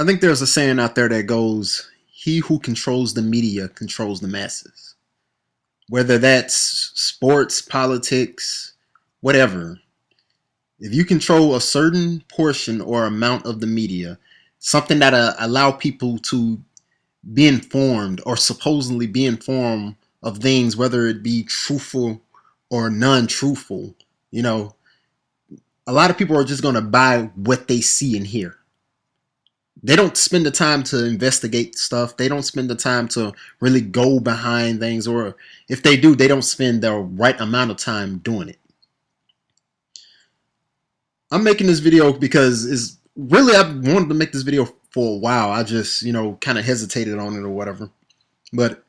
I think there's a saying out there that goes, "He who controls the media controls the masses." Whether that's sports, politics, whatever. If you control a certain portion or amount of the media, something that allow people to be informed or supposedly be informed of things, whether it be truthful or non-truthful, you know, a lot of people are just going to buy what they see and hear. They don't spend the time to investigate stuff. They don't spend the time to really go behind things, or if they do, they don't spend the right amount of time doing it. I'm making this video because it's really, I've wanted to make this video for a while. I just, kind of hesitated on it or whatever. But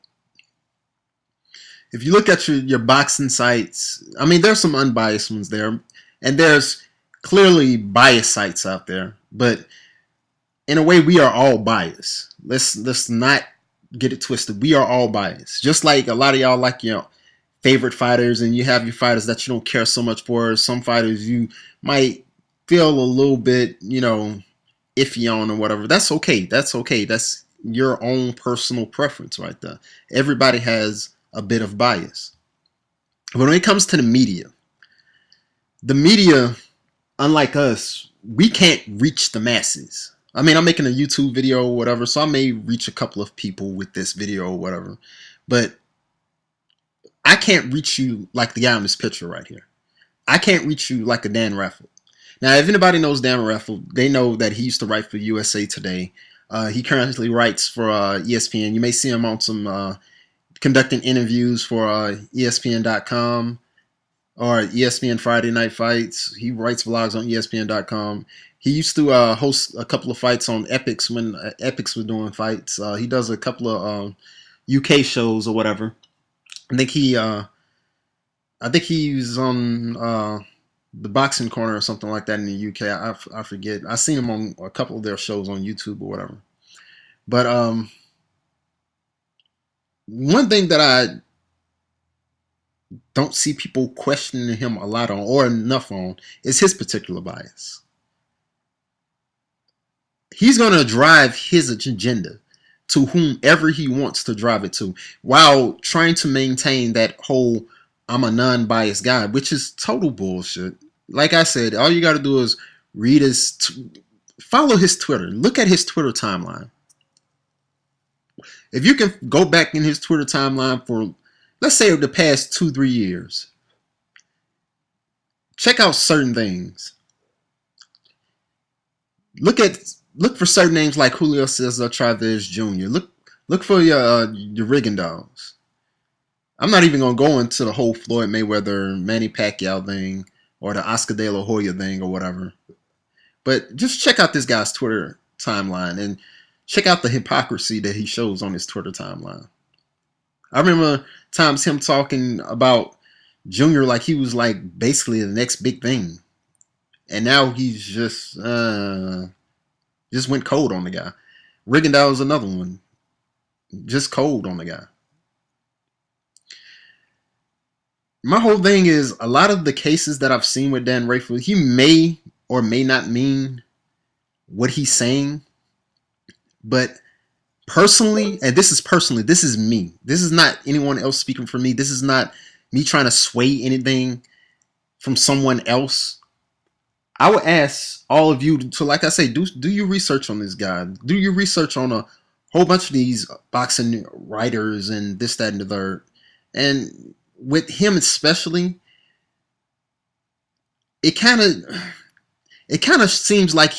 if you look at your boxing sites, I mean, there's some unbiased ones there, and there's clearly biased sites out there. But in a way, we are all biased. Let's not get it twisted. We are all biased. Just like a lot of y'all like favorite fighters, and you have your fighters that you don't care so much for. Some fighters you might feel a little bit, iffy on or whatever. That's okay. That's okay. That's your own personal preference right there. Everybody has a bit of bias. But when it comes to the media, unlike us, we can't reach the masses. I mean, I'm making a YouTube video or whatever, so I may reach a couple of people with this video or whatever. But I can't reach you like the guy in this picture right here. I can't reach you like a Dan Raffel. Now, if anybody knows Dan Raffel, they know that he used to write for USA Today. He currently writes for ESPN. You may see him on some conducting interviews for ESPN.com or ESPN Friday Night Fights. He writes vlogs on ESPN.com. He used to host a couple of fights on Epix when Epix was doing fights. He does a couple of UK shows or whatever. I think he's on the Boxing Corner or something like that in the UK. I forget. I've seen him on a couple of their shows on YouTube or whatever. But one thing that I don't see people questioning him a lot on or enough on is his particular bias. He's going to drive his agenda to whomever he wants to drive it to, while trying to maintain that whole "I'm a non-biased guy," which is total bullshit. Like I said, all you got to do is follow his Twitter. Look at his Twitter timeline. If you can go back in his Twitter timeline for, let's say, the past 2-3 years, check out certain things. Look for certain names like Julio Cesar Chavez Jr. Look for your Rigondeaux. I'm not even gonna go into the whole Floyd Mayweather Manny Pacquiao thing or the Oscar De La Hoya thing or whatever. But just check out this guy's Twitter timeline and check out the hypocrisy that he shows on his Twitter timeline. I remember times him talking about Junior like he was like basically the next big thing, and now he's just went cold on the guy. Rigondeaux is another one, just cold on the guy. My whole thing is, a lot of the cases that I've seen with Dan Raffel, he may or may not mean what he's saying, but personally, and this is me. This is not anyone else speaking for me. This is not me trying to sway anything from someone else. I would ask all of you to, like I say, do your research on this guy. Do your research on a whole bunch of these boxing writers and this, that, and the third. And with him especially, it kind of seems like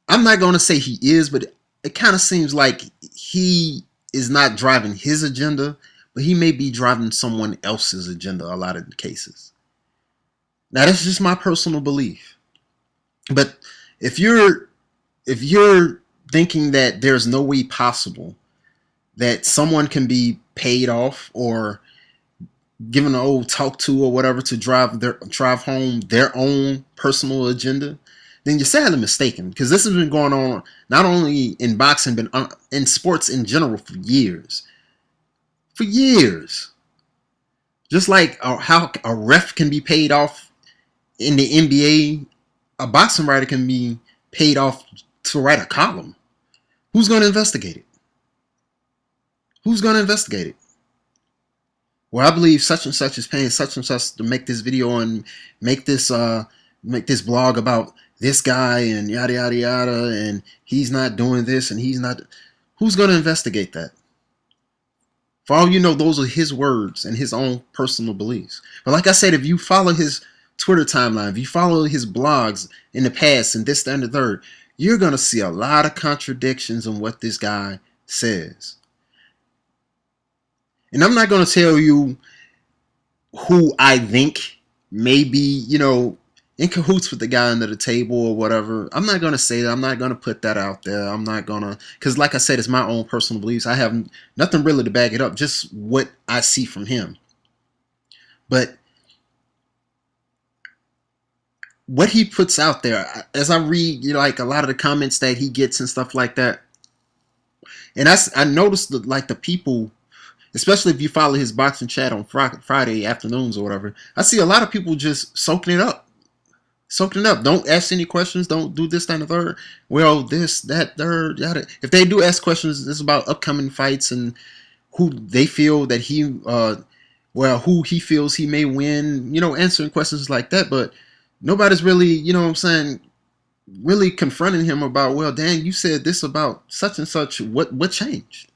I'm not going to say he is, but it kind of seems like he is not driving his agenda, but he may be driving someone else's agenda a lot of the cases. Now, that's just my personal belief. But if you're thinking that there's no way possible that someone can be paid off or given an old talk to or whatever to drive home their own personal agenda, then you're sadly mistaken, because this has been going on not only in boxing but in sports in general for years. For years. Just like how a ref can be paid off in the NBA, a boxing writer can be paid off to write a column. Who's going to investigate it? Who's going to investigate it? Well, I believe such and such is paying such and such to make this video and make this blog about this guy and yada yada yada, and he's not doing this and he's not. Who's going to investigate that? For all you know, those are his words and his own personal beliefs. But like I said, if you follow his Twitter timeline, if you follow his blogs in the past and this, that, and the third, you're going to see a lot of contradictions in what this guy says. And I'm not going to tell you who I think may be, in cahoots with the guy under the table or whatever. I'm not going to say that. I'm not going to put that out there. I'm not going to, because like I said, it's my own personal beliefs. I have nothing really to back it up, just what I see from him. But what he puts out there, as I read, like a lot of the comments that he gets and stuff like that, and I noticed that, like, the people, especially if you follow his boxing chat on Friday afternoons or whatever, I see a lot of people just soaking it up. Don't ask any questions. Don't do this, that, and the third. Well, this, that, third, yada. If they do ask questions, it's about upcoming fights and who they feel that who he feels he may win, answering questions like that. But nobody's really, really confronting him about, well, Dan, you said this about such and such. What changed?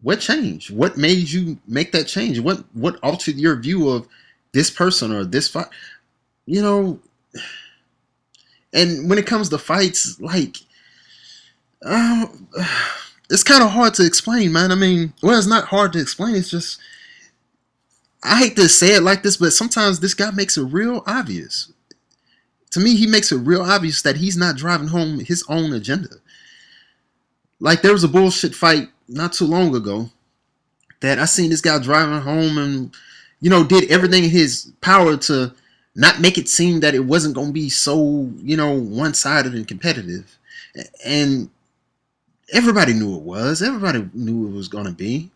What changed? What made you make that change? What altered your view of this person or this fight? And when it comes to fights, like, it's kind of hard to explain, man. I mean, well, it's not hard to explain. It's just, I hate to say it like this, but sometimes this guy makes it real obvious. To me, he makes it real obvious that he's not driving home his own agenda. Like, there was a bullshit fight not too long ago that I seen this guy driving home and, did everything in his power to not make it seem that it wasn't going to be so, one-sided and competitive. And everybody knew it was. Everybody knew it was going to be.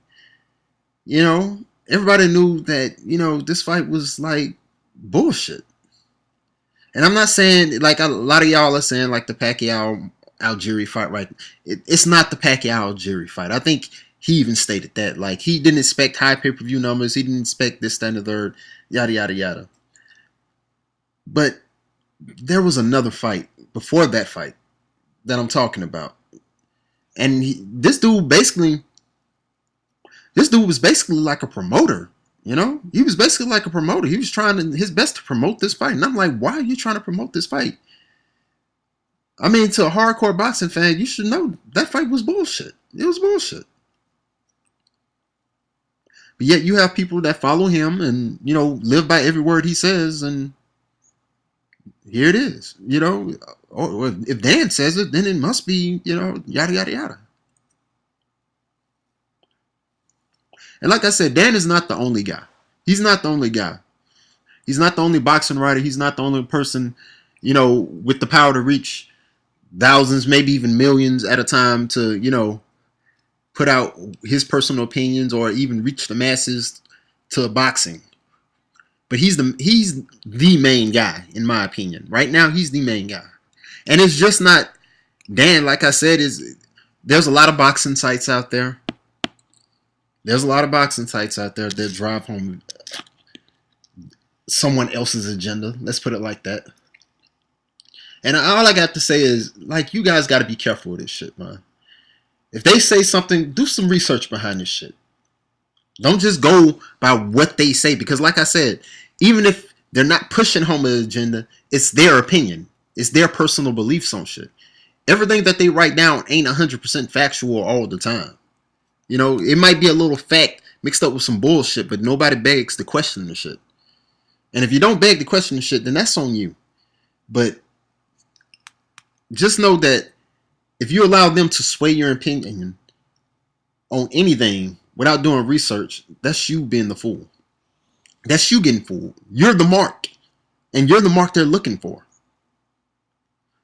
Everybody knew that, this fight was like bullshit. And I'm not saying, like a lot of y'all are saying, like the Pacquiao-Algieri fight, right? It's not the Pacquiao-Algieri fight. I think he even stated that. Like, he didn't expect high pay-per-view numbers. He didn't expect this, that, and the third, yada, yada, yada. But there was another fight before that fight that I'm talking about. And this dude was basically like a promoter, He was basically like a promoter. He was trying his best to promote this fight. And I'm like, why are you trying to promote this fight? I mean, to a hardcore boxing fan, you should know that fight was bullshit. It was bullshit. But yet you have people that follow him and, live by every word he says, and here it is, Or if Dan says it, then it must be, yada, yada, yada. And like I said, Dan is not the only guy. He's not the only guy. He's not the only boxing writer. He's not the only person, with the power to reach thousands, maybe even millions at a time to, put out his personal opinions or even reach the masses to boxing. But he's the main guy, in my opinion. Right now, he's the main guy. And it's just not Dan. Like I said, there's a lot of boxing sites out there. There's a lot of boxing sites out there that drive home someone else's agenda. Let's put it like that. And all I got to say is, like, you guys got to be careful with this shit, man. If they say something, do some research behind this shit. Don't just go by what they say. Because like I said, even if they're not pushing home an agenda, it's their opinion. It's their personal beliefs on shit. Everything that they write down ain't 100% factual all the time. It might be a little fact mixed up with some bullshit, but nobody begs to question the shit. And if you don't beg to question the shit, then that's on you. But just know that if you allow them to sway your opinion on anything without doing research, that's you being the fool. That's you getting fooled. You're the mark. And you're the mark they're looking for.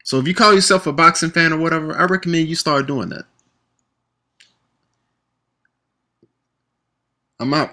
So if you call yourself a boxing fan or whatever, I recommend you start doing that. I'm out.